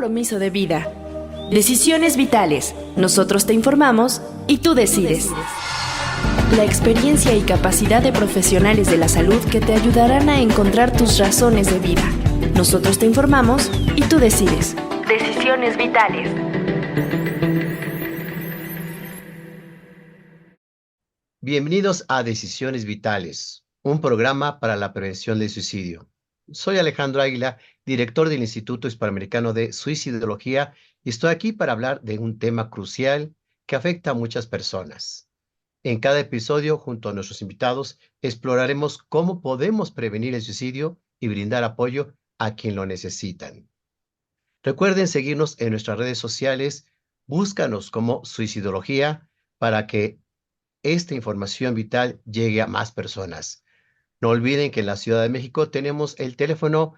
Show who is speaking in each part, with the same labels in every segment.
Speaker 1: compromiso de vida. Decisiones vitales. Nosotros te informamos y tú decides. La experiencia y capacidad de profesionales de la salud que te ayudarán a encontrar tus razones de vida. Nosotros te informamos y tú decides. Decisiones vitales.
Speaker 2: Bienvenidos a Decisiones Vitales, un programa para la prevención del suicidio. Soy Alejandro Águila, director del Instituto Hispanoamericano de Suicidología, y estoy aquí para hablar de un tema crucial que afecta a muchas personas. En cada episodio, junto a nuestros invitados, exploraremos cómo podemos prevenir el suicidio y brindar apoyo a quien lo necesitan. Recuerden seguirnos en nuestras redes sociales, búscanos como Suicidología para que esta información vital llegue a más personas. No olviden que en la Ciudad de México tenemos el teléfono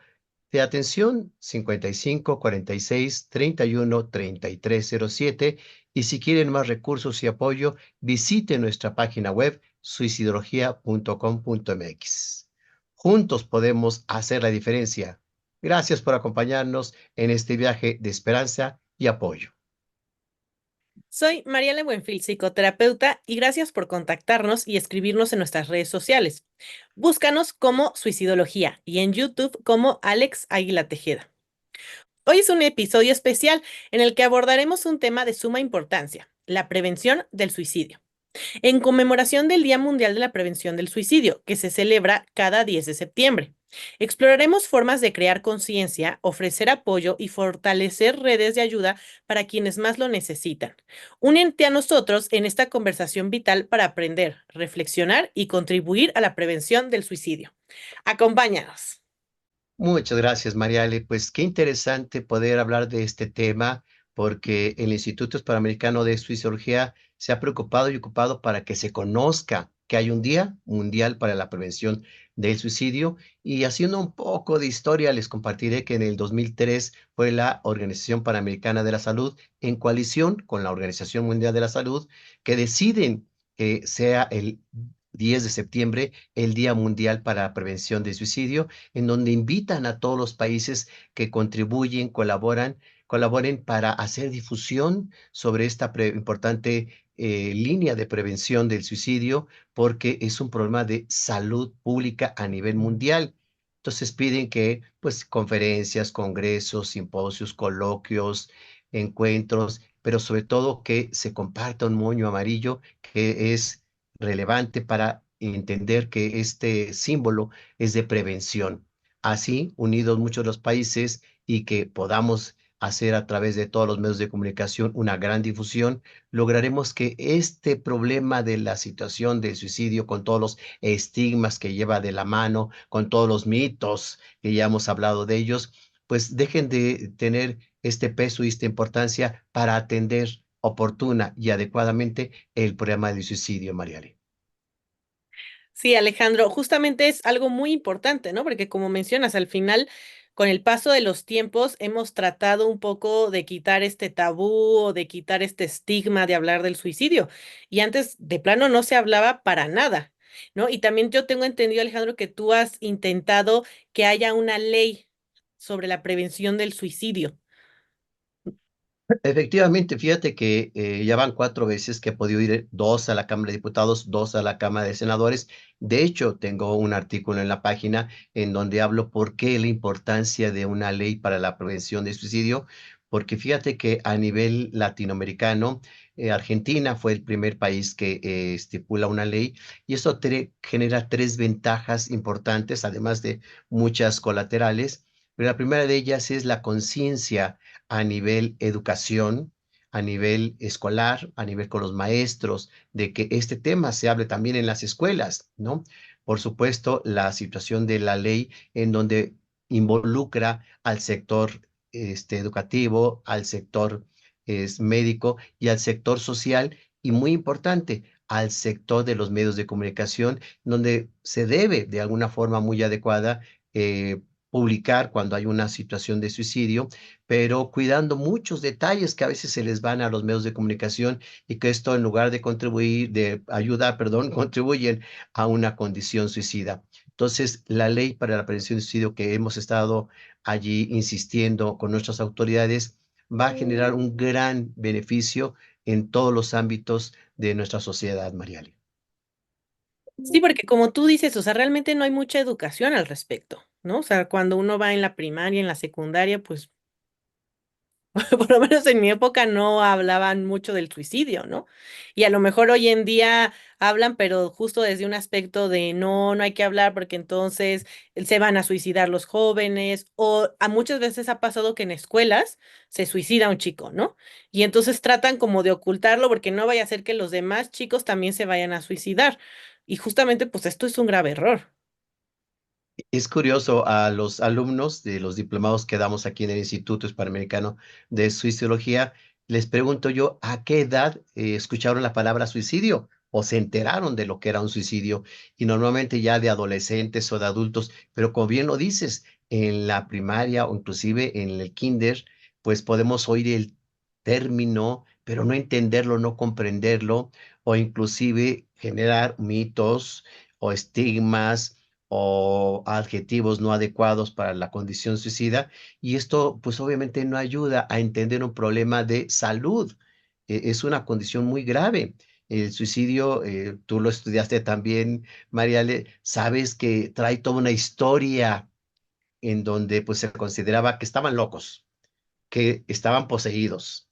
Speaker 2: de atención 55 46 31 3307 y si quieren más recursos y apoyo, visiten nuestra página web suicidología.com.mx. Juntos podemos hacer la diferencia. Gracias por acompañarnos en este viaje de esperanza y apoyo.
Speaker 3: Soy Mariela Buenfil, psicoterapeuta, y gracias por contactarnos y escribirnos en nuestras redes sociales. Búscanos como Suicidología y en YouTube como Alex Águila Tejeda. Hoy es un episodio especial en el que abordaremos un tema de suma importancia, la prevención del suicidio, en conmemoración del Día Mundial de la Prevención del Suicidio, que se celebra cada 10 de septiembre. Exploraremos formas de crear conciencia, ofrecer apoyo y fortalecer redes de ayuda para quienes más lo necesitan. Únete a nosotros en esta conversación vital para aprender, reflexionar y contribuir a la prevención del suicidio. Acompáñanos.
Speaker 2: Muchas gracias, Mariale. Pues qué interesante poder hablar de este tema, porque el Instituto Hispanoamericano de Suicidología se ha preocupado y ocupado para que se conozca que hay un Día Mundial para la Prevención del Suicidio. Y haciendo un poco de historia, les compartiré que en el 2003 fue la Organización Panamericana de la Salud, en coalición con la Organización Mundial de la Salud, que deciden que sea el 10 de septiembre el Día Mundial para la Prevención del Suicidio, en donde invitan a todos los países que contribuyen, colaboren para hacer difusión sobre esta importante línea de prevención del suicidio, porque es un problema de salud pública a nivel mundial. Entonces piden que, pues, conferencias, congresos, simposios, coloquios, encuentros, pero sobre todo que se comparta un moño amarillo que es relevante para entender que este símbolo es de prevención. Así, unidos muchos los países y que podamos hacer a través de todos los medios de comunicación una gran difusión, lograremos que este problema de la situación del suicidio, con todos los estigmas que lleva de la mano, con todos los mitos que ya hemos hablado de ellos, pues dejen de tener este peso y esta importancia para atender oportuna y adecuadamente el problema del suicidio, Mariale.
Speaker 3: Sí, Alejandro, justamente es algo muy importante, ¿no? Porque como mencionas, al final, con el paso de los tiempos, hemos tratado un poco de quitar este tabú o de quitar este estigma de hablar del suicidio. Y antes, de plano, no se hablaba para nada, ¿no? Y también yo tengo entendido, Alejandro, que tú has intentado que haya una ley sobre la prevención del suicidio.
Speaker 2: Efectivamente, fíjate que ya van 4 veces que he podido ir, 2 a la Cámara de Diputados, 2 a la Cámara de Senadores. De hecho, tengo un artículo en la página en donde hablo por qué la importancia de una ley para la prevención del suicidio, porque fíjate que a nivel latinoamericano, Argentina fue el primer país que estipula una ley y esto genera 3 ventajas importantes, además de muchas colaterales. Pero la primera de ellas es la conciencia a nivel educación, a nivel escolar, a nivel con los maestros, de que este tema se hable también en las escuelas, ¿no? Por supuesto, la situación de la ley en donde involucra al sector educativo, al sector médico y al sector social, y muy importante, al sector de los medios de comunicación, donde se debe de alguna forma muy adecuada publicar cuando hay una situación de suicidio, pero cuidando muchos detalles que a veces se les van a los medios de comunicación y que esto en lugar de contribuir, de ayudar, perdón, contribuyen a una condición suicida. Entonces, la ley para la prevención de suicidio que hemos estado allí insistiendo con nuestras autoridades va a generar un gran beneficio en todos los ámbitos de nuestra sociedad, Mariale.
Speaker 3: Sí, porque como tú dices, o sea, realmente no hay mucha educación al respecto, ¿no? O sea, cuando uno va en la primaria, en la secundaria, pues por lo menos en mi época no hablaban mucho del suicidio, ¿no? Y a lo mejor hoy en día hablan, pero justo desde un aspecto de no, no hay que hablar porque entonces se van a suicidar los jóvenes, o a muchas veces ha pasado que en escuelas se suicida un chico, ¿no? Y entonces tratan como de ocultarlo porque no vaya a ser que los demás chicos también se vayan a suicidar. Y justamente, pues esto es un grave error.
Speaker 2: Es curioso, a los alumnos de los diplomados que damos aquí en el Instituto Hispanoamericano de Suicidología, les pregunto yo, ¿a qué edad escucharon la palabra suicidio o se enteraron de lo que era un suicidio? Y normalmente ya de adolescentes o de adultos, pero como bien lo dices, en la primaria o inclusive en el kinder, pues podemos oír el término, pero no entenderlo, no comprenderlo, o inclusive generar mitos o estigmas o adjetivos no adecuados para la condición suicida, y esto pues obviamente no ayuda a entender un problema de salud. Es una condición muy grave. El suicidio, tú lo estudiaste también, Mariale, sabes que trae toda una historia en donde pues se consideraba que estaban locos, que estaban poseídos,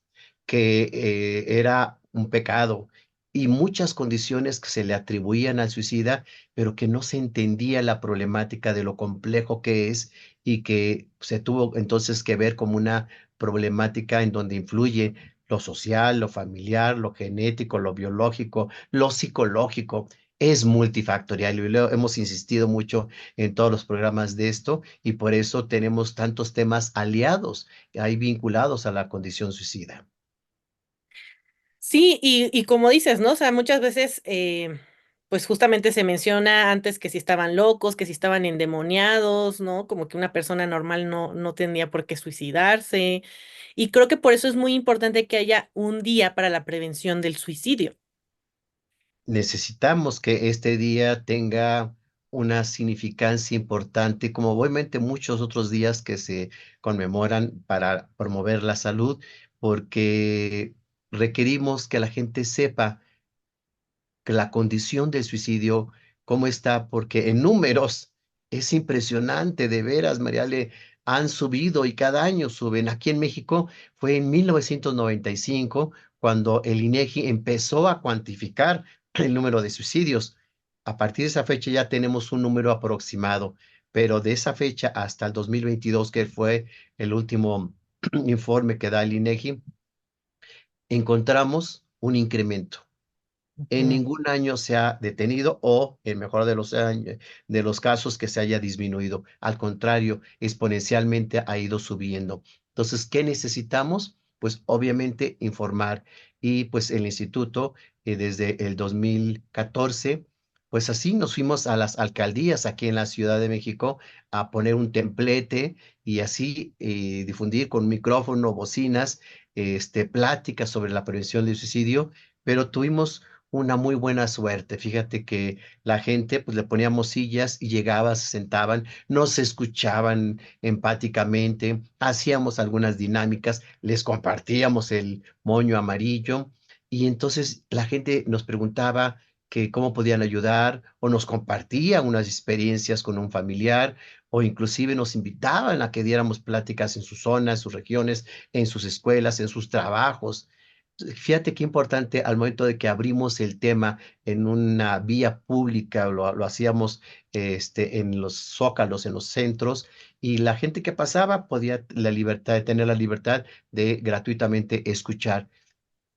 Speaker 2: que era un pecado y muchas condiciones que se le atribuían al suicida, pero que no se entendía la problemática de lo complejo que es y que se tuvo entonces que ver como una problemática en donde influye lo social, lo familiar, lo genético, lo biológico, lo psicológico. Es multifactorial y lo hemos insistido mucho en todos los programas de esto y por eso tenemos tantos temas aliados ahí vinculados a la condición suicida.
Speaker 3: Sí, y como dices, ¿no? O sea, muchas veces, pues justamente se menciona antes que si estaban locos, que si estaban endemoniados, ¿no? Como que una persona normal no, no tendría por qué suicidarse. Y creo que por eso es muy importante que haya un día para la prevención del suicidio.
Speaker 2: Necesitamos que este día tenga una significancia importante, como obviamente muchos otros días que se conmemoran para promover la salud, porque requerimos que la gente sepa que la condición del suicidio, cómo está, porque en números es impresionante, de veras, Mariale, han subido y cada año suben. Aquí en México fue en 1995 cuando el INEGI empezó a cuantificar el número de suicidios. A partir de esa fecha ya tenemos un número aproximado, pero de esa fecha hasta el 2022, que fue el último informe que da el INEGI, encontramos un incremento. En
Speaker 3: Ujú.
Speaker 2: ningún año se ha detenido o, en mejor de los de los casos, que se haya disminuido. Al contrario, exponencialmente ha ido subiendo. Entonces, ¿qué necesitamos? Pues obviamente informar. Y pues el instituto, desde el 2014, pues así nos fuimos a las alcaldías aquí en la Ciudad de México a poner un templete y así difundir con micrófono, bocinas, pláticas sobre la prevención del suicidio, pero tuvimos una muy buena suerte. Fíjate que la gente, pues le poníamos sillas y llegaba, se sentaban, nos escuchaban empáticamente, hacíamos algunas dinámicas, les compartíamos el moño amarillo y entonces la gente nos preguntaba que cómo podían ayudar o nos compartía unas experiencias con un familiar o inclusive nos invitaban a que diéramos pláticas en su zona, en sus regiones, en sus escuelas, en sus trabajos. Fíjate qué importante al momento de que abrimos el tema en una vía pública, lo hacíamos en los zócalos, en los centros, y la gente que pasaba podía tener la libertad de gratuitamente escuchar.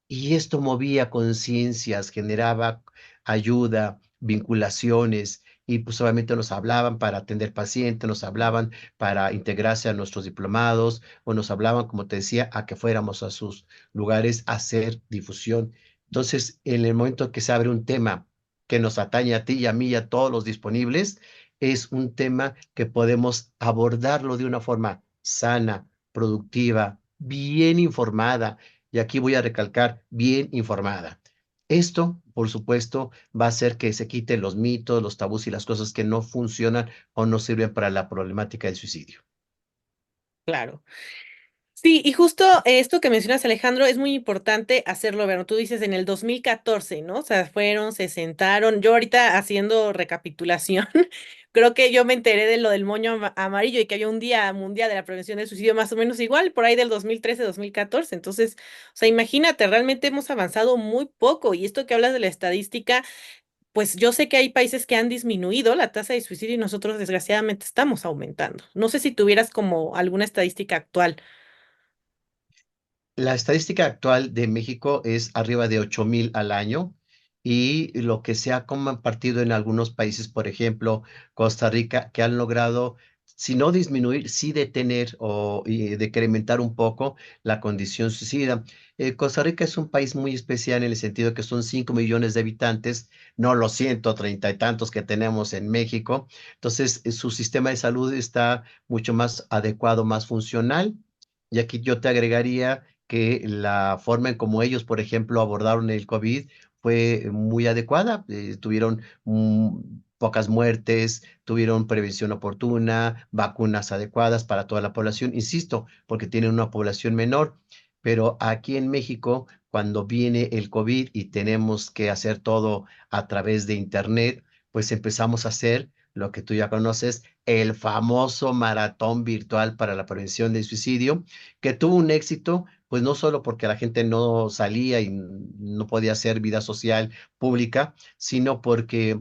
Speaker 2: Y esto movía conciencias, generaba ayuda, vinculaciones, y pues obviamente nos hablaban para atender pacientes, nos hablaban para integrarse a nuestros diplomados, o nos hablaban, como te decía, a que fuéramos a sus lugares a hacer difusión. Entonces, en el momento que se abre un tema que nos atañe a ti y a mí y a todos los disponibles, es un tema que podemos abordarlo de una forma sana, productiva, bien informada y aquí voy a recalcar, bien informada. Esto, por supuesto, va a hacer que se quiten los mitos, los tabús y las cosas que no funcionan o no sirven para la problemática del suicidio.
Speaker 3: Claro. Sí, y justo esto que mencionas, Alejandro, es muy importante hacerlo ver, ¿no? Tú dices en el 2014, ¿no? O sea, fueron, se sentaron. Yo ahorita haciendo recapitulación, creo que yo me enteré de lo del moño amarillo y que había un día mundial de la prevención del suicidio más o menos igual, por ahí del 2013, 2014. Entonces, o sea, imagínate, realmente hemos avanzado muy poco. Y esto que hablas de la estadística, pues yo sé que hay países que han disminuido la tasa de suicidio y nosotros desgraciadamente estamos aumentando. No sé si tuvieras como alguna estadística actual.
Speaker 2: La estadística actual de México es arriba de 8,000 al año y lo que se ha compartido en algunos países, por ejemplo, Costa Rica, que han logrado, si no disminuir, sí detener o decrementar un poco la condición suicida. Costa Rica es un país muy especial en el sentido que son 5 millones de habitantes, no los 130 y tantos que tenemos en México. Entonces, su sistema de salud está mucho más adecuado, más funcional. Y aquí yo te agregaría que la forma en como ellos, por ejemplo, abordaron el COVID fue muy adecuada. Tuvieron pocas muertes, tuvieron prevención oportuna, vacunas adecuadas para toda la población, insisto, porque tienen una población menor. Pero aquí en México, cuando viene el COVID y tenemos que hacer todo a través de Internet, pues empezamos a hacer lo que tú ya conoces, el famoso maratón virtual para la prevención del suicidio, que tuvo un éxito pues no solo porque la gente no salía y no podía hacer vida social pública, sino porque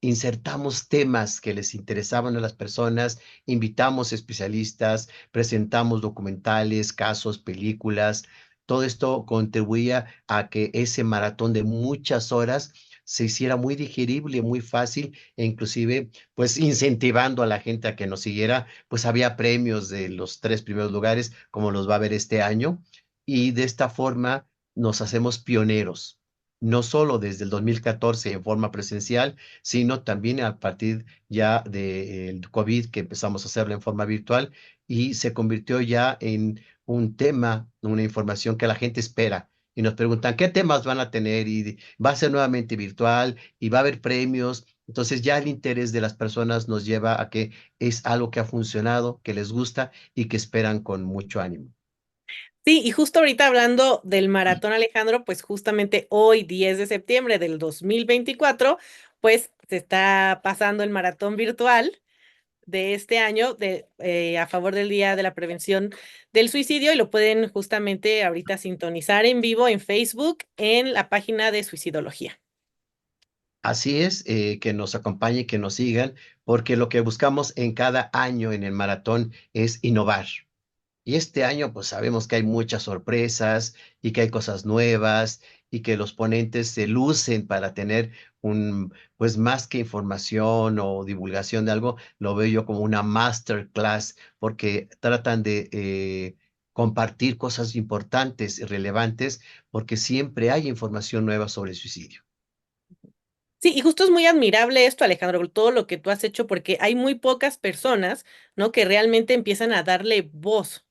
Speaker 2: insertamos temas que les interesaban a las personas, invitamos especialistas, presentamos documentales, casos, películas. Todo esto contribuía a que ese maratón de muchas horas se hiciera muy digerible, muy fácil e inclusive pues incentivando a la gente a que nos siguiera, pues había premios de los 3 primeros lugares, como los va a haber este año, y de esta forma nos hacemos pioneros, no solo desde el 2014 en forma presencial, sino también a partir ya del COVID que empezamos a hacerlo en forma virtual y se convirtió ya en un tema, una información que la gente espera. Y nos preguntan qué temas van a tener y va a ser nuevamente virtual y va a haber premios. Entonces ya el interés de las personas nos lleva a que es algo que ha funcionado, que les gusta y que esperan con mucho ánimo.
Speaker 3: Sí, y justo ahorita hablando del maratón, Alejandro, pues justamente hoy, 10 de septiembre del 2024, pues se está pasando el maratón virtual de este año a favor del Día de la Prevención del Suicidio y lo pueden justamente ahorita sintonizar en vivo en Facebook en la página de Suicidología.
Speaker 2: Así es, que nos acompañen, que nos sigan, porque lo que buscamos en cada año en el maratón es innovar. Y este año, pues sabemos que hay muchas sorpresas y que hay cosas nuevas y que los ponentes se lucen para tener pues más que información o divulgación de algo, lo veo yo como una masterclass, porque tratan de compartir cosas importantes y relevantes, porque siempre hay información nueva sobre el suicidio.
Speaker 3: Sí, y justo es muy admirable esto, Alejandro, todo lo que tú has hecho, porque hay muy pocas personas, ¿no? Que realmente empiezan a darle voz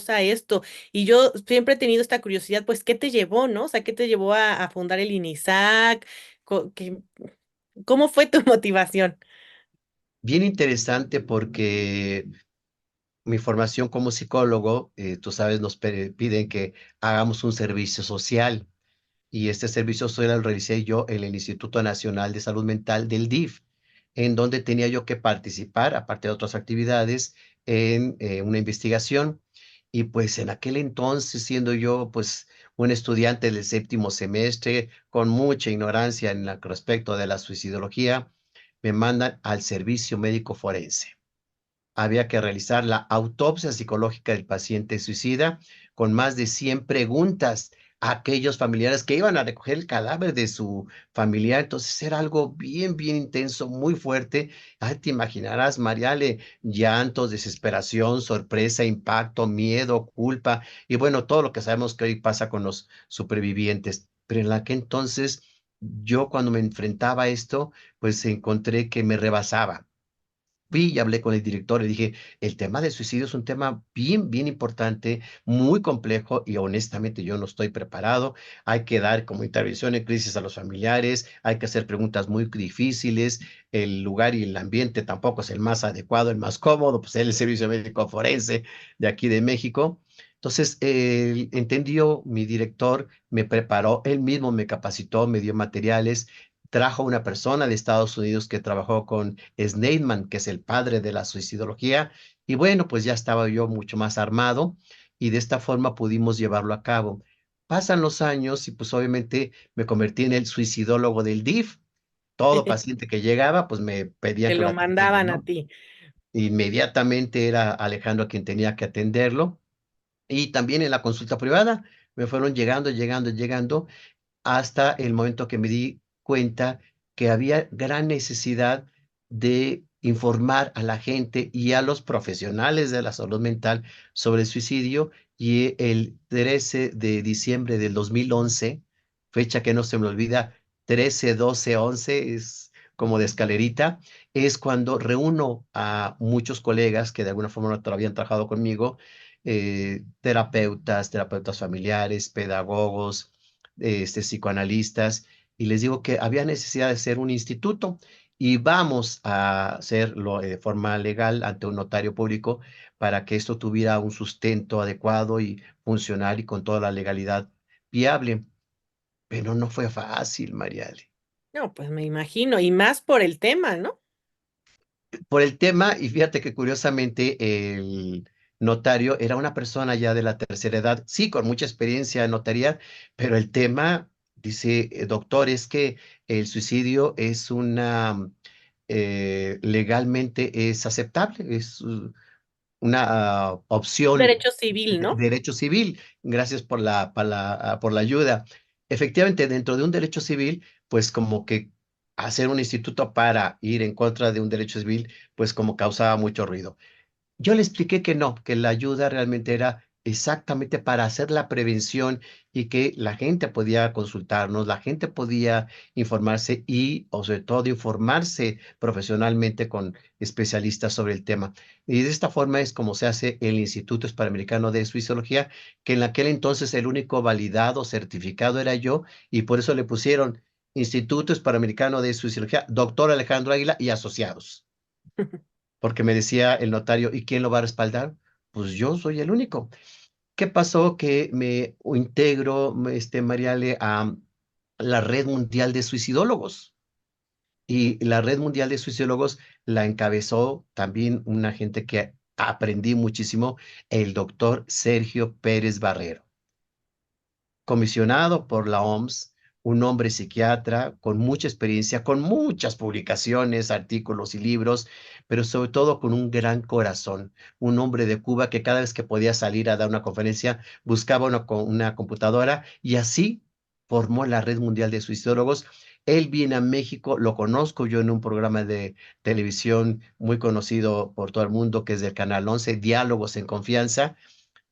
Speaker 3: a esto. Y yo siempre he tenido esta curiosidad, pues, ¿qué te llevó, no? O sea, ¿qué te llevó a fundar el INISAC? ¿Cómo fue tu motivación?
Speaker 2: Bien interesante porque mi formación como psicólogo, tú sabes, nos piden que hagamos un servicio social y este servicio social lo realicé yo en el Instituto Nacional de Salud Mental del DIF, en donde tenía yo que participar, aparte de otras actividades, en una investigación. Y pues en aquel entonces, siendo yo pues un estudiante del séptimo semestre, con mucha ignorancia respecto de la suicidología, me mandan al servicio médico forense. Había que realizar la autopsia psicológica del paciente suicida con más de 100 preguntas a aquellos familiares que iban a recoger el cadáver de su familiar. Entonces era algo bien, bien intenso, muy fuerte. Ay, te imaginarás, Mariale, llantos, desesperación, sorpresa, impacto, miedo, culpa y bueno, todo lo que sabemos que hoy pasa con los supervivientes. Pero en aquel entonces, yo cuando me enfrentaba a esto, pues encontré que me rebasaba fui y hablé con el director y dije, el tema del suicidio es un tema bien, bien importante, muy complejo y honestamente yo no estoy preparado. Hay que dar como intervención en crisis a los familiares, hay que hacer preguntas muy difíciles, el lugar y el ambiente tampoco es el más adecuado, el más cómodo, pues es el Servicio Médico Forense de aquí de México. Entonces, entendió mi director, me preparó, él mismo me capacitó, me dio materiales, trajo una persona de Estados Unidos que trabajó con Sneidman, que es el padre de la suicidología, y bueno, pues ya estaba yo mucho más armado y de esta forma pudimos llevarlo a cabo. Pasan los años y pues obviamente me convertí en el suicidólogo del DIF. Todo paciente que llegaba, pues me pedían
Speaker 3: Te
Speaker 2: que lo
Speaker 3: lo
Speaker 2: atendiera,
Speaker 3: mandaban a
Speaker 2: ¿no?
Speaker 3: ti.
Speaker 2: Inmediatamente era Alejandro quien tenía que atenderlo. Y también en la consulta privada me fueron llegando, llegando, llegando hasta el momento que me di cuenta que había gran necesidad de informar a la gente y a los profesionales de la salud mental sobre el suicidio. Y el 13 de diciembre del 2011, fecha que no se me olvida, 13, 12, 11, es como de escalerita, es cuando reúno a muchos colegas que de alguna forma no habían trabajado conmigo, terapeutas, terapeutas familiares, pedagogos, psicoanalistas, y les digo que había necesidad de hacer un instituto y vamos a hacerlo de forma legal ante un notario público para que esto tuviera un sustento adecuado y funcionar y con toda la legalidad viable. Pero no fue fácil, Mariale.
Speaker 3: No, pues me imagino, y más por el tema, ¿no?
Speaker 2: Por el tema, y fíjate que curiosamente el notario era una persona ya de la tercera edad, sí, con mucha experiencia en notaría, pero el tema, dice, doctor, es que el suicidio es legalmente es aceptable, es una opción
Speaker 3: Derecho civil,
Speaker 2: de
Speaker 3: ¿no?
Speaker 2: derecho civil. Gracias por por la ayuda. Efectivamente, dentro de un derecho civil, pues como que hacer un instituto para ir en contra de un derecho civil, pues como causaba mucho ruido. Yo le expliqué que no, que la ayuda realmente era exactamente para hacer la prevención y que la gente podía consultarnos, la gente podía informarse y, o sobre todo, informarse profesionalmente con especialistas sobre el tema. Y de esta forma es como se hace el Instituto Hispanoamericano de Suicidología, que en aquel entonces el único validado, certificado era yo, y por eso le pusieron Instituto Hispanoamericano de Suicidología, doctor Alejandro Águila y asociados, porque me decía el notario, ¿y quién lo va a respaldar? Pues yo soy el único. ¿Qué pasó? Que me integro, Mariale, a la Red Mundial de Suicidólogos. Y la Red Mundial de Suicidólogos la encabezó también una gente que aprendí muchísimo, el doctor Sergio Pérez Barrero, comisionado por la OMS, un hombre psiquiatra con mucha experiencia, con muchas publicaciones, artículos y libros, pero sobre todo con un gran corazón, un hombre de Cuba que cada vez que podía salir a dar una conferencia buscaba una computadora y así formó la Red Mundial de Suicidólogos. Él viene a México, lo conozco yo en un programa de televisión muy conocido por todo el mundo, que es del Canal 11, Diálogos en Confianza,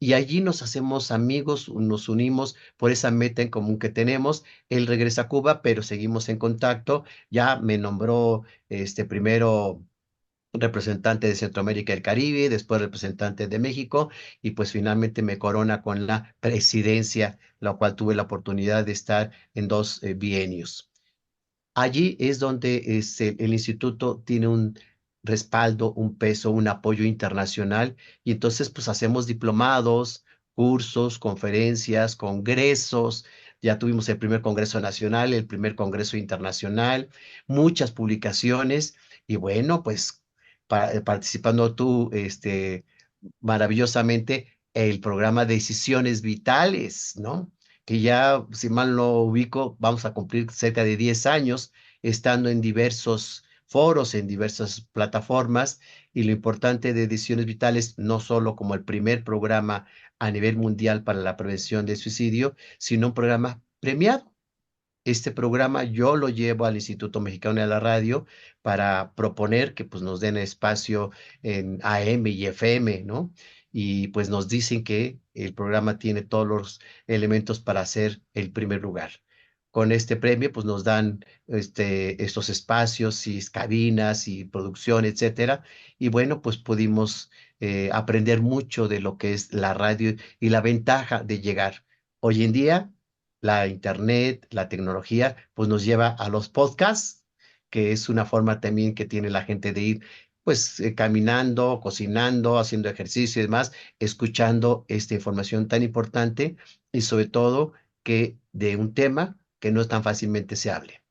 Speaker 2: y allí nos hacemos amigos, nos unimos por esa meta en común que tenemos. Él regresa a Cuba, pero seguimos en contacto. Ya me nombró primero representante de Centroamérica y el Caribe, después representante de México, y pues finalmente me corona con la presidencia, la cual tuve la oportunidad de estar en dos bienios. Allí es donde el instituto tiene un respaldo, un peso, un apoyo internacional y entonces pues hacemos diplomados, cursos, conferencias, congresos. Ya tuvimos el primer congreso nacional, el primer congreso internacional, muchas publicaciones y bueno, pues participando tú, maravillosamente el programa Decisiones Vitales, ¿no? Que ya, si mal no ubico, vamos a cumplir cerca de 10 años estando en diversos foros, en diversas plataformas, y lo importante de Decisiones Vitales, no solo como el primer programa a nivel mundial para la prevención del suicidio, sino un programa premiado. Este programa yo lo llevo al Instituto Mexicano de la Radio para proponer que pues nos den espacio en AM y FM, ¿no? Y pues nos dicen que el programa tiene todos los elementos para ser el primer lugar. con este premio, pues nos dan estos espacios y cabinas y producción, etcétera. Y bueno, pues pudimos aprender mucho de lo que es la radio y la ventaja de llegar. Hoy en día, la internet, la tecnología, pues nos lleva a los podcasts, que es una forma también que tiene la gente de ir, pues caminando, cocinando, haciendo ejercicio y demás, escuchando esta información tan importante y sobre todo que de un tema que no es tan fácilmente se hable.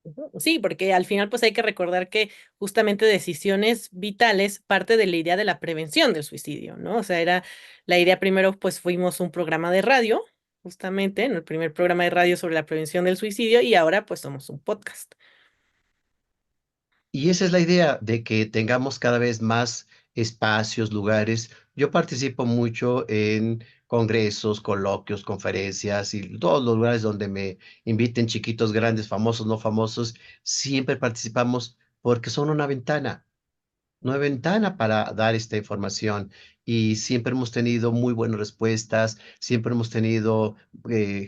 Speaker 3: Ujú. Sí, porque al final pues hay que recordar que justamente decisiones vitales parte de la idea de la prevención del suicidio, ¿no? O sea, era la idea primero pues fuimos un programa de radio, justamente, en el primer programa de radio sobre la prevención del suicidio y ahora pues somos un podcast.
Speaker 2: Y esa es la idea de que tengamos cada vez más espacios, lugares. Yo participo mucho en congresos, coloquios, conferencias y todos los lugares donde me inviten chiquitos, grandes, famosos, no famosos. Siempre participamos porque son una ventana para dar esta información y siempre hemos tenido muy buenas respuestas, siempre hemos tenido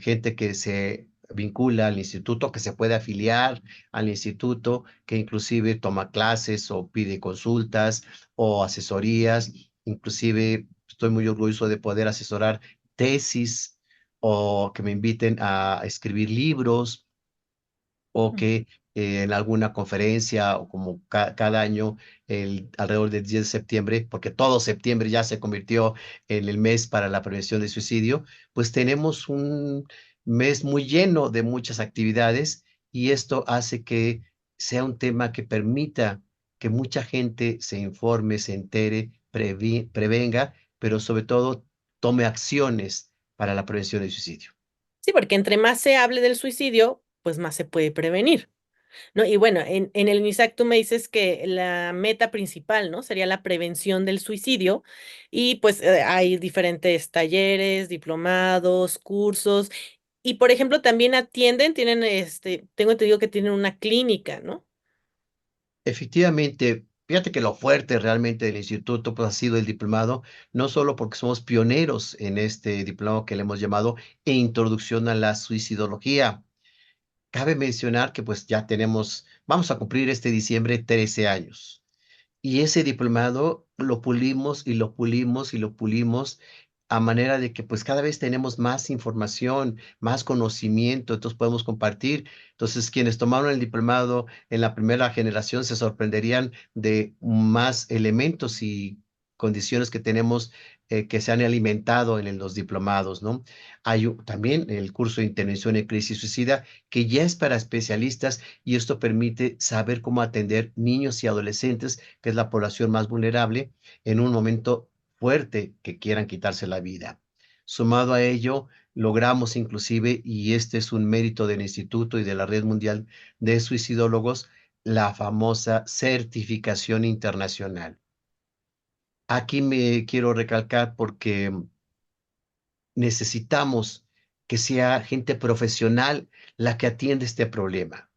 Speaker 2: gente que se vincula al instituto, que se puede afiliar al instituto, que inclusive toma clases o pide consultas o asesorías, inclusive estoy muy orgulloso de poder asesorar tesis o que me inviten a escribir libros o que en alguna conferencia o como cada año, alrededor del 10 de septiembre, porque todo septiembre ya se convirtió en el mes para la prevención del suicidio, pues tenemos un mes muy lleno de muchas actividades y esto hace que sea un tema que permita que mucha gente se informe, se entere, prevenga, pero sobre todo tome acciones para la prevención del suicidio.
Speaker 3: Sí, porque entre más se hable del suicidio, pues más se puede prevenir, ¿no? Y bueno, en el INISAC tú me dices que la meta principal, ¿no? Sería la prevención del suicidio y pues hay diferentes talleres, diplomados, cursos y por ejemplo también atienden, tienen tengo entendido que tienen una clínica, ¿no?
Speaker 2: Efectivamente, fíjate que lo fuerte realmente del instituto pues, ha sido el diplomado, no solo porque somos pioneros en este diplomado que le hemos llamado Introducción a la Suicidología. Cabe mencionar que pues ya vamos a cumplir este diciembre 13 años. Y ese diplomado lo pulimos y lo pulimos y lo pulimos a manera de que pues cada vez tenemos más información, más conocimiento, entonces podemos compartir. Entonces quienes tomaron el diplomado en la primera generación se sorprenderían de más elementos y condiciones que tenemos que se han alimentado en los diplomados, ¿no? Hay también el curso de intervención en crisis suicida que ya es para especialistas y esto permite saber cómo atender niños y adolescentes, que es la población más vulnerable, en un momento fuerte que quieran quitarse la vida. Sumado a ello, logramos inclusive, y este es un mérito del Instituto y de la Red Mundial de Suicidólogos, la famosa certificación internacional. Aquí me quiero recalcar porque necesitamos que sea gente profesional la que atiende este problema.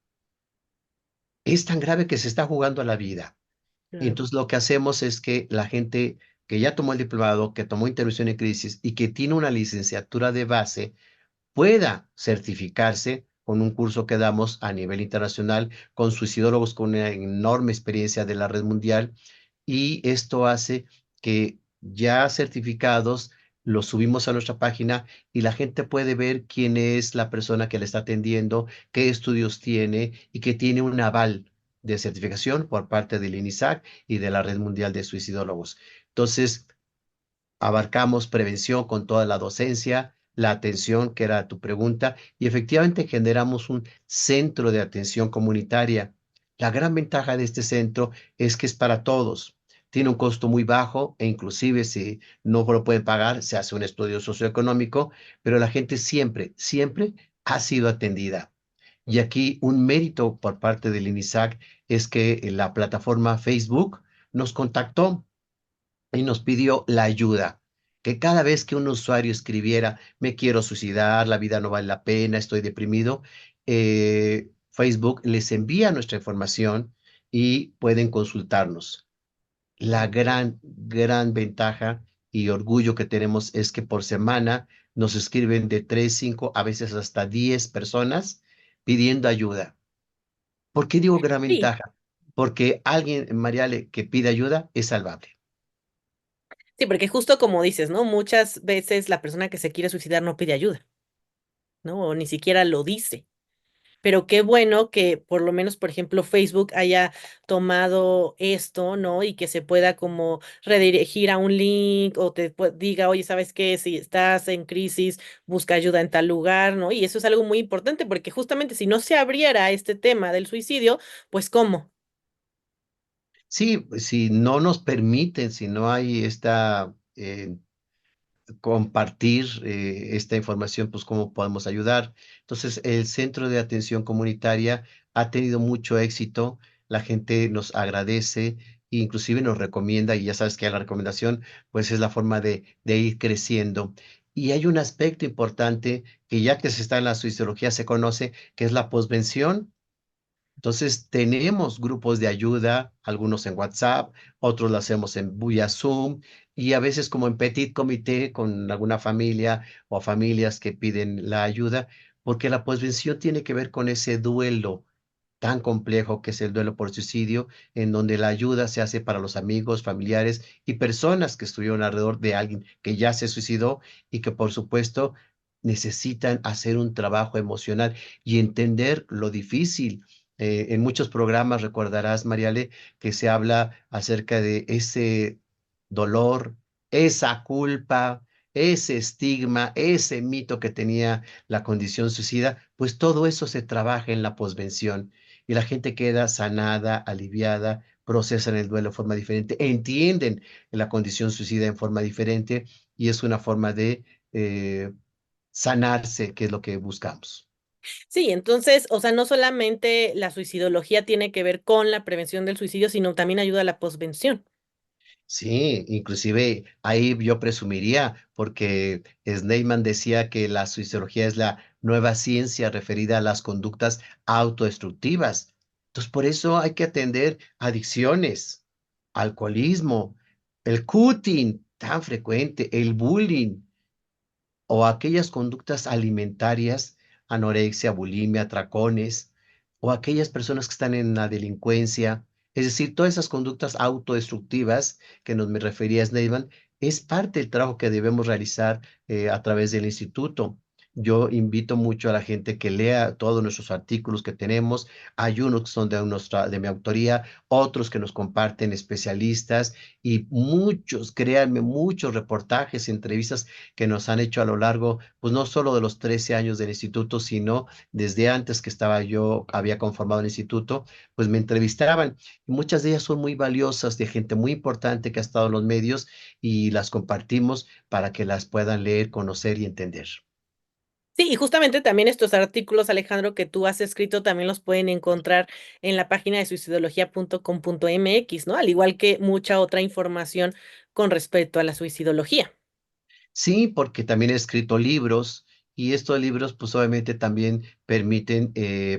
Speaker 2: Es tan grave que se está jugando a la vida. Y
Speaker 3: Claro.
Speaker 2: entonces lo que hacemos es que la gente que ya tomó el diplomado, que tomó intervención en crisis y que tiene una licenciatura de base, pueda certificarse con un curso que damos a nivel internacional con suicidólogos con una enorme experiencia de la red mundial y esto hace que ya certificados los subimos a nuestra página y la gente puede ver quién es la persona que le está atendiendo, qué estudios tiene y que tiene un aval de certificación por parte del INISAC y de la Red Mundial de Suicidólogos. Entonces, abarcamos prevención con toda la docencia, la atención, que era tu pregunta, y efectivamente generamos un centro de atención comunitaria. La gran ventaja de este centro es que es para todos. Tiene un costo muy bajo e inclusive si no lo pueden pagar, se hace un estudio socioeconómico, pero la gente siempre, siempre ha sido atendida. Y aquí un mérito por parte del INISAC es que la plataforma Facebook nos contactó y nos pidió la ayuda, que cada vez que un usuario escribiera, me quiero suicidar, la vida no vale la pena, estoy deprimido, Facebook les envía nuestra información y pueden consultarnos. La gran, gran ventaja y orgullo que tenemos es que por semana nos escriben de 3, 5, a veces hasta 10 personas pidiendo ayuda. ¿Por qué digo gran
Speaker 3: Sí,
Speaker 2: ventaja? Porque alguien, Mariale, que pide ayuda es salvable.
Speaker 3: sí, porque justo como dices, ¿no? Muchas veces la persona que se quiere suicidar no pide ayuda, ¿no? O ni siquiera lo dice. Pero qué bueno que por lo menos, por ejemplo, Facebook haya tomado esto, ¿no? Y que se pueda como redirigir a un link o diga, oye, ¿sabes qué? Si estás en crisis, busca ayuda en tal lugar, ¿no? Y eso es algo muy importante porque justamente si no se abriera este tema del suicidio, pues ¿cómo?
Speaker 2: Sí, si no nos permiten, si no hay esta compartir esta información, pues cómo podemos ayudar. Entonces, el Centro de Atención Comunitaria ha tenido mucho éxito, la gente nos agradece, inclusive nos recomienda, y ya sabes que la recomendación, pues es la forma de ir creciendo. Y hay un aspecto importante que ya que se está en la suicidología se conoce, que es la posvención. Entonces, tenemos grupos de ayuda, algunos en WhatsApp, otros lo hacemos en vía Zoom y a veces como en petit comité con alguna familia o familias que piden la ayuda, porque la posvención tiene que ver con ese duelo tan complejo que es el duelo por suicidio, en donde la ayuda se hace para los amigos, familiares y personas que estuvieron alrededor de alguien que ya se suicidó y que por supuesto necesitan hacer un trabajo emocional y entender lo difícil. En muchos programas recordarás, Mariale, que se habla acerca de ese dolor, esa culpa, ese estigma, ese mito que tenía la condición suicida, pues todo eso se trabaja en la posvención y la gente queda sanada, aliviada, procesan el duelo de forma diferente, entienden la condición suicida en forma diferente y es una forma de sanarse, que es lo que buscamos.
Speaker 3: Sí, entonces, o sea, no solamente la suicidología tiene que ver con la prevención del suicidio, sino también ayuda a la posvención.
Speaker 2: Sí, inclusive ahí yo presumiría, porque Sneijman decía que la suicidología es la nueva ciencia referida a las conductas autodestructivas. Entonces, por eso hay que atender adicciones, alcoholismo, el cutting tan frecuente, el bullying o aquellas conductas alimentarias, anorexia, bulimia, atracones, o aquellas personas que están en la delincuencia, es decir, todas esas conductas autodestructivas que nos me refería Sneidman, es parte del trabajo que debemos realizar a través del instituto. Yo invito mucho a la gente que lea todos nuestros artículos que tenemos. Hay unos que son de mi autoría, otros que nos comparten especialistas y muchos, créanme, muchos reportajes, entrevistas que nos han hecho a lo largo, pues no solo de los 13 años del instituto, sino desde antes que estaba yo, había conformado el instituto, pues me entrevistaban. Y muchas de ellas son muy valiosas, de gente muy importante que ha estado en los medios y las compartimos para que las puedan leer, conocer y entender.
Speaker 3: Sí, y justamente también estos artículos, Alejandro, que tú has escrito, también los pueden encontrar en la página de suicidología.com.mx, ¿no? Al igual que mucha otra información con respecto a la suicidología.
Speaker 2: Sí, porque también he escrito libros y estos libros pues obviamente también permiten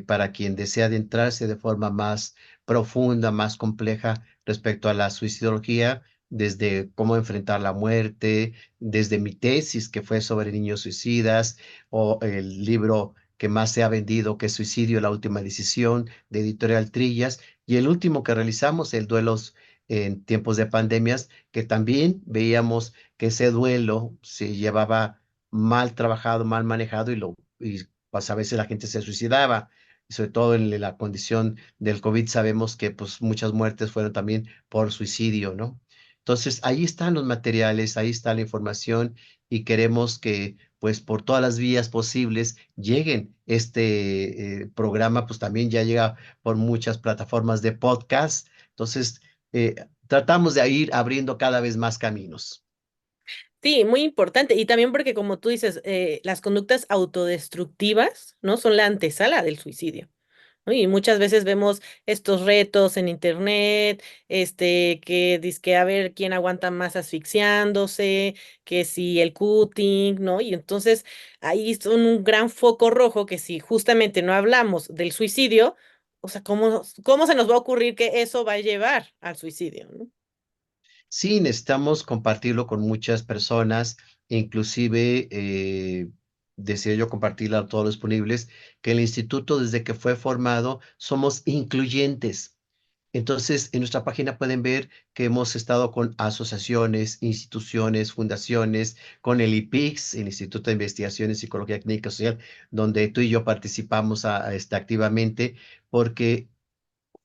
Speaker 2: para quien desea adentrarse de forma más profunda, más compleja respecto a la suicidología, desde cómo enfrentar la muerte, desde mi tesis que fue sobre niños suicidas o el libro que más se ha vendido que es Suicidio, la última decisión de Editorial Trillas y el último que realizamos, el Duelos en tiempos de pandemias, que también veíamos que ese duelo se llevaba mal trabajado, mal manejado y pues a veces la gente se suicidaba. Y sobre todo en la condición del COVID sabemos que pues muchas muertes fueron también por suicidio, ¿no? Entonces ahí están los materiales, ahí está la información y queremos que pues por todas las vías posibles lleguen. Este programa pues también ya llega por muchas plataformas de podcast. Entonces tratamos de ir abriendo cada vez más caminos.
Speaker 3: Sí, muy importante. Y también porque, como tú dices, las conductas autodestructivas, ¿no? Son la antesala del suicidio. ¿No? Y muchas veces vemos estos retos en internet, que dizque a ver quién aguanta más asfixiándose, que si el cutting, ¿no? Y entonces ahí son un gran foco rojo que si justamente no hablamos del suicidio, o sea, ¿cómo se nos va a ocurrir que eso va a llevar al suicidio, ¿no?
Speaker 2: Sí, necesitamos compartirlo con muchas personas inclusive deseo yo compartirla a todos los disponibles, que el instituto desde que fue formado somos incluyentes. Entonces, en nuestra página pueden ver que hemos estado con asociaciones, instituciones, fundaciones, con el IPIX, el Instituto de Investigación en Psicología Clínica y Social, donde tú y yo participamos activamente, porque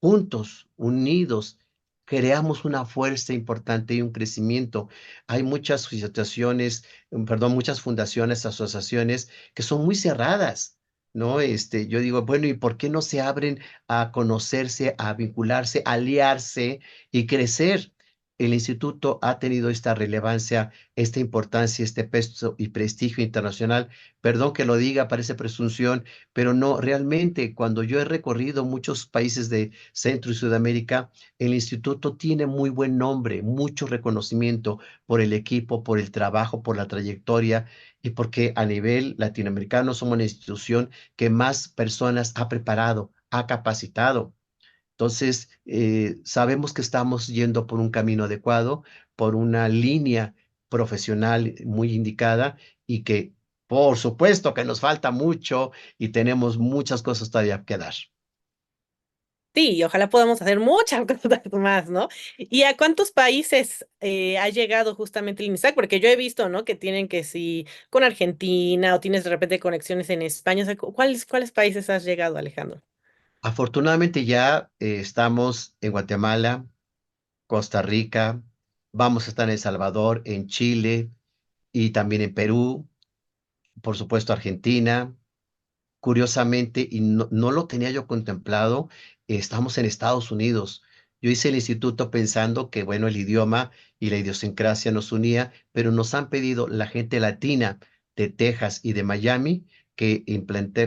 Speaker 2: juntos, unidos, creamos una fuerza importante y un crecimiento. Hay muchas situaciones, perdón, muchas fundaciones, asociaciones que son muy cerradas, ¿no? Yo digo, bueno, ¿y por qué no se abren a conocerse, a vincularse, a aliarse y crecer? El instituto ha tenido esta relevancia, esta importancia, este peso y prestigio internacional. Perdón que lo diga, parece presunción, pero no, realmente cuando yo he recorrido muchos países de Centro y Sudamérica, el instituto tiene muy buen nombre, mucho reconocimiento por el equipo, por el trabajo, por la trayectoria y porque a nivel latinoamericano somos una institución que más personas ha preparado, ha capacitado. Entonces, sabemos que estamos yendo por un camino adecuado, por una línea profesional muy indicada y que, por supuesto, que nos falta mucho y tenemos muchas cosas todavía que dar.
Speaker 3: Sí, y ojalá podamos hacer muchas cosas más, ¿no? ¿Y a cuántos países ha llegado justamente el INISAC? Porque yo he visto, ¿no? Que tienen que si con Argentina o tienes de repente conexiones en España. O sea, ¿cuáles países has llegado, Alejandro?
Speaker 2: Afortunadamente ya estamos en Guatemala, Costa Rica, vamos a estar en El Salvador, en Chile y también en Perú, por supuesto Argentina. Curiosamente, y no lo tenía yo contemplado, estamos en Estados Unidos. Yo hice el instituto pensando que, bueno, el idioma y la idiosincrasia nos unía, pero nos han pedido la gente latina de Texas y de Miami que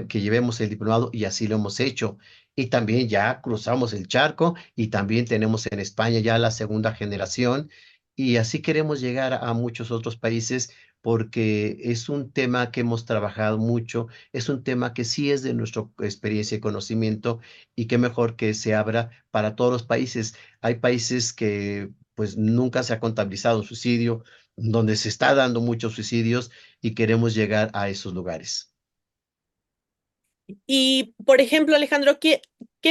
Speaker 2: llevemos el diplomado y así lo hemos hecho. Y también ya cruzamos el charco y también tenemos en España ya la segunda generación y así queremos llegar a muchos otros países porque es un tema que hemos trabajado mucho, es un tema que sí es de nuestra experiencia y conocimiento y qué mejor que se abra para todos los países. Hay países que pues nunca se ha contabilizado un suicidio, donde se está dando muchos suicidios y queremos llegar a esos lugares.
Speaker 3: Y, por ejemplo, Alejandro, ¿qué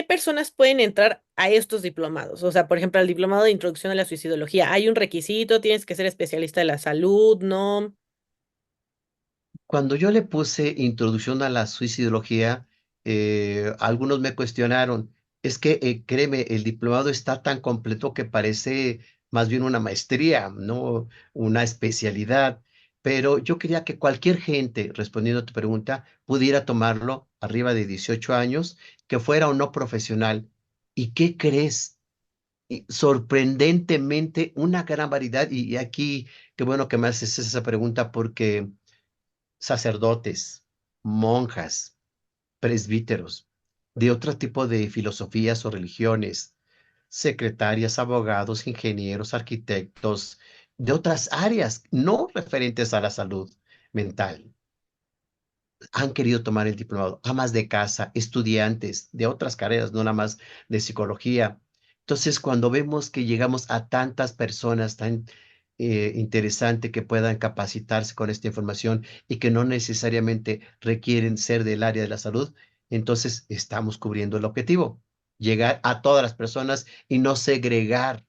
Speaker 3: personas pueden entrar a estos diplomados? O sea, por ejemplo, al diplomado de introducción a la suicidología. ¿Hay un requisito? ¿Tienes que ser especialista de la salud? ¿No?
Speaker 2: Cuando yo le puse introducción a la suicidología, algunos me cuestionaron, es que créeme, el diplomado está tan completo que parece más bien una maestría, no una especialidad, pero yo quería que cualquier gente, respondiendo a tu pregunta, pudiera tomarlo arriba de 18 años, que fuera o no profesional. ¿Y qué crees? Sorprendentemente, una gran variedad, y aquí, qué bueno que me haces esa pregunta porque sacerdotes, monjas, presbíteros, de otro tipo de filosofías o religiones, secretarias, abogados, ingenieros, arquitectos, de otras áreas no referentes a la salud mental han querido tomar el diplomado, amas de casa, estudiantes de otras carreras, no nada más de psicología. Entonces, cuando vemos que llegamos a tantas personas tan interesante que puedan capacitarse con esta información y que no necesariamente requieren ser del área de la salud, entonces estamos cubriendo el objetivo, llegar a todas las personas y no segregar.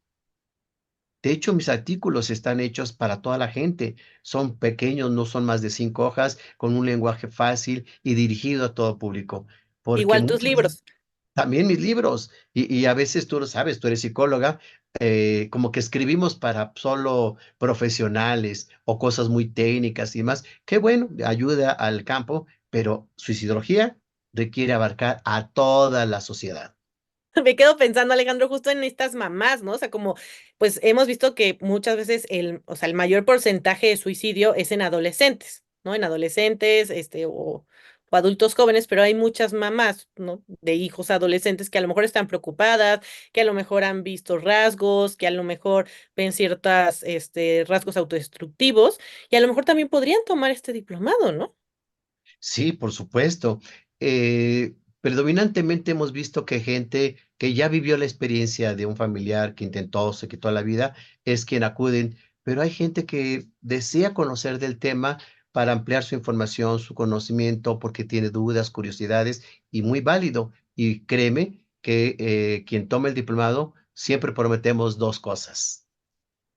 Speaker 2: De hecho, mis artículos están hechos para toda la gente. Son pequeños, no son más de 5 hojas, con un lenguaje fácil y dirigido a todo público. Porque
Speaker 3: Igual tus
Speaker 2: muchos,
Speaker 3: libros.
Speaker 2: también mis libros, y a veces tú lo sabes, tú eres psicóloga, como que escribimos para solo profesionales o cosas muy técnicas y más. Qué bueno, ayuda al campo, pero suicidología requiere abarcar a toda la sociedad.
Speaker 3: Me quedo pensando, Alejandro, justo en estas mamás, ¿no? O sea, como, pues hemos visto que muchas veces o sea, el mayor porcentaje de suicidio es en adolescentes, ¿no? En adolescentes, o adultos jóvenes, pero hay muchas mamás, ¿no? De hijos adolescentes que a lo mejor están preocupadas, que a lo mejor han visto rasgos, que a lo mejor ven ciertas, rasgos autodestructivos, y a lo mejor también podrían tomar este diplomado, ¿no?
Speaker 2: Sí, por supuesto. Predominantemente hemos visto que gente que ya vivió la experiencia de un familiar que intentó, se quitó la vida, es quien acuden, pero hay gente que desea conocer del tema para ampliar su información, su conocimiento, porque tiene dudas, curiosidades, y muy válido. Y créeme que quien toma el diplomado, siempre prometemos dos cosas: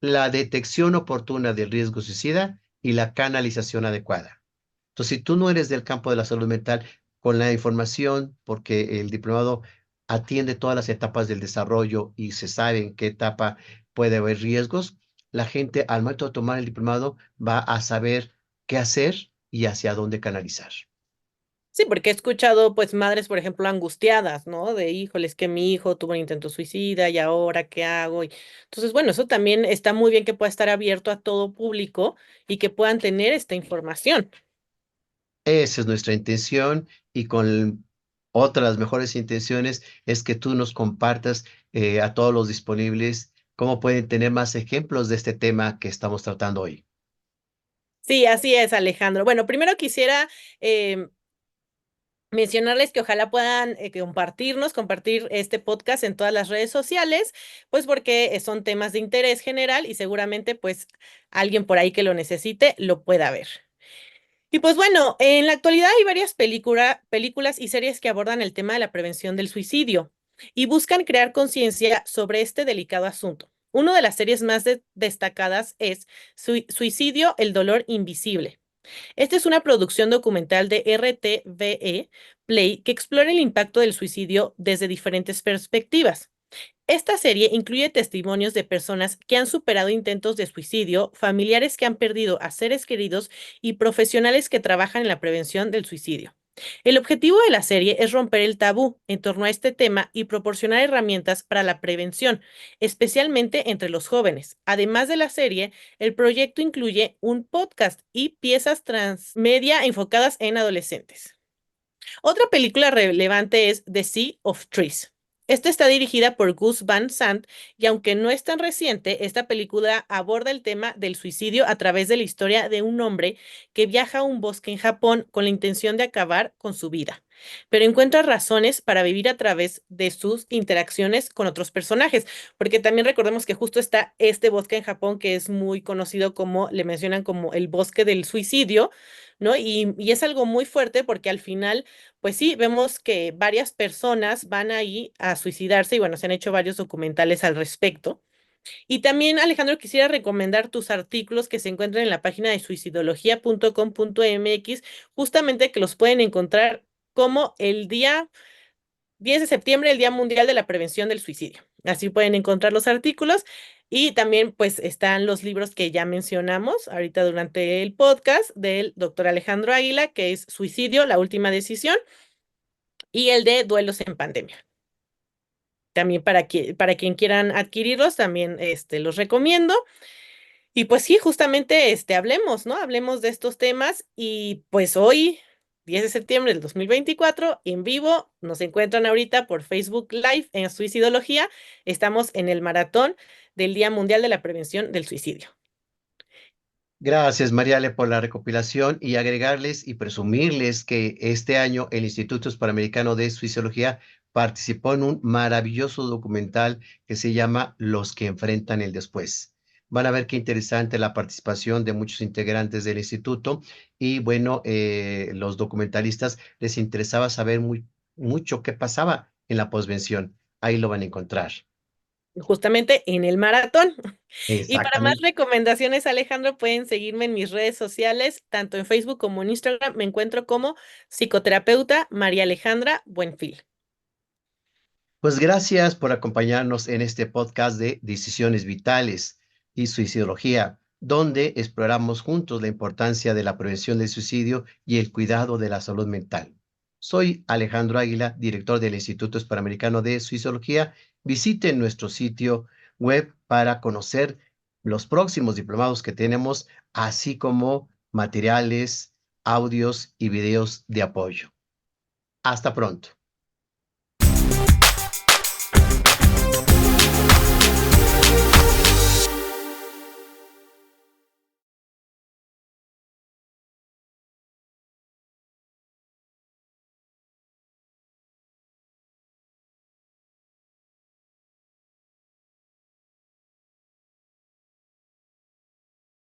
Speaker 2: la detección oportuna del riesgo suicida y la canalización adecuada. Entonces, si tú no eres del campo de la salud mental, con la información, porque el diplomado atiende todas las etapas del desarrollo y se sabe en qué etapa puede haber riesgos, la gente al momento de tomar el diplomado va a saber qué hacer y hacia dónde canalizar.
Speaker 3: Sí, porque he escuchado, pues, madres, por ejemplo, angustiadas, ¿no? De, híjole, es que mi hijo tuvo un intento suicida y ahora, ¿qué hago? Y entonces, bueno, eso también está muy bien que pueda estar abierto a todo público y que puedan tener esta información.
Speaker 2: Esa es nuestra intención, y con otra de las mejores intenciones es que tú nos compartas a todos los disponibles cómo pueden tener más ejemplos de este tema que estamos tratando hoy.
Speaker 3: Sí, así es, Alejandro. Bueno, primero quisiera em, mencionarles que ojalá puedan compartir este podcast en todas las redes sociales, pues porque son temas de interés general y seguramente pues alguien por ahí que lo necesite lo pueda ver. Y pues bueno, en la actualidad hay varias películas y series que abordan el tema de la prevención del suicidio y buscan crear conciencia sobre este delicado asunto. Una de las series más destacadas es Suicidio, el dolor invisible. Esta es una producción documental de RTVE Play que explora el impacto del suicidio desde diferentes perspectivas. Esta serie incluye testimonios de personas que han superado intentos de suicidio, familiares que han perdido a seres queridos y profesionales que trabajan en la prevención del suicidio. El objetivo de la serie es romper el tabú en torno a este tema y proporcionar herramientas para la prevención, especialmente entre los jóvenes. Además de la serie, el proyecto incluye un podcast y piezas transmedia enfocadas en adolescentes. Otra película relevante es The Sea of Trees. Esta está dirigida por Gus Van Sant y aunque no es tan reciente, esta película aborda el tema del suicidio a través de la historia de un hombre que viaja a un bosque en Japón con la intención de acabar con su vida, pero encuentra razones para vivir a través de sus interacciones con otros personajes, porque también recordemos que justo está este bosque en Japón que es muy conocido como, le mencionan como el bosque del suicidio, ¿no? Y es algo muy fuerte porque al final pues sí, vemos que varias personas van ahí a suicidarse y bueno, se han hecho varios documentales al respecto. Y también, Alejandro, quisiera recomendar tus artículos que se encuentran en la página de suicidología.com.mx, justamente que los pueden encontrar como el día 10 de septiembre, el Día Mundial de la Prevención del Suicidio. Así pueden encontrar los artículos y también pues están los libros que ya mencionamos ahorita durante el podcast del doctor Alejandro Águila, que es Suicidio, la última decisión y el de duelos en pandemia. También para quien quieran adquirirlos, también los recomiendo. Y pues sí, justamente hablemos, ¿no? Hablemos de estos temas y pues hoy, 10 de septiembre del 2024 en vivo, nos encuentran ahorita por Facebook Live en Suicidología. Estamos en el maratón del Día Mundial de la Prevención del Suicidio.
Speaker 2: Gracias, Mariale, por la recopilación, y agregarles y presumirles que este año el Instituto Hispanoamericano de Suicidología participó en un maravilloso documental que se llama Los que enfrentan el después. Van a ver qué interesante la participación de muchos integrantes del instituto, y bueno, los documentalistas les interesaba saber mucho qué pasaba en la posvención. Ahí lo van a encontrar.
Speaker 3: Justamente en el maratón. Y para más
Speaker 2: Exactamente.
Speaker 3: recomendaciones, Alejandro, pueden seguirme en mis redes sociales, tanto en Facebook como en Instagram. Me encuentro como psicoterapeuta María Alejandra Buenfil.
Speaker 2: Pues gracias por acompañarnos en este podcast de Decisiones Vitales y Suicidología, donde exploramos juntos la importancia de la prevención del suicidio y el cuidado de la salud mental. Soy Alejandro Águila, director del Instituto Hispanoamericano de Suicidología. Visiten nuestro sitio web para conocer los próximos diplomados que tenemos, así como materiales, audios y videos de apoyo. Hasta pronto.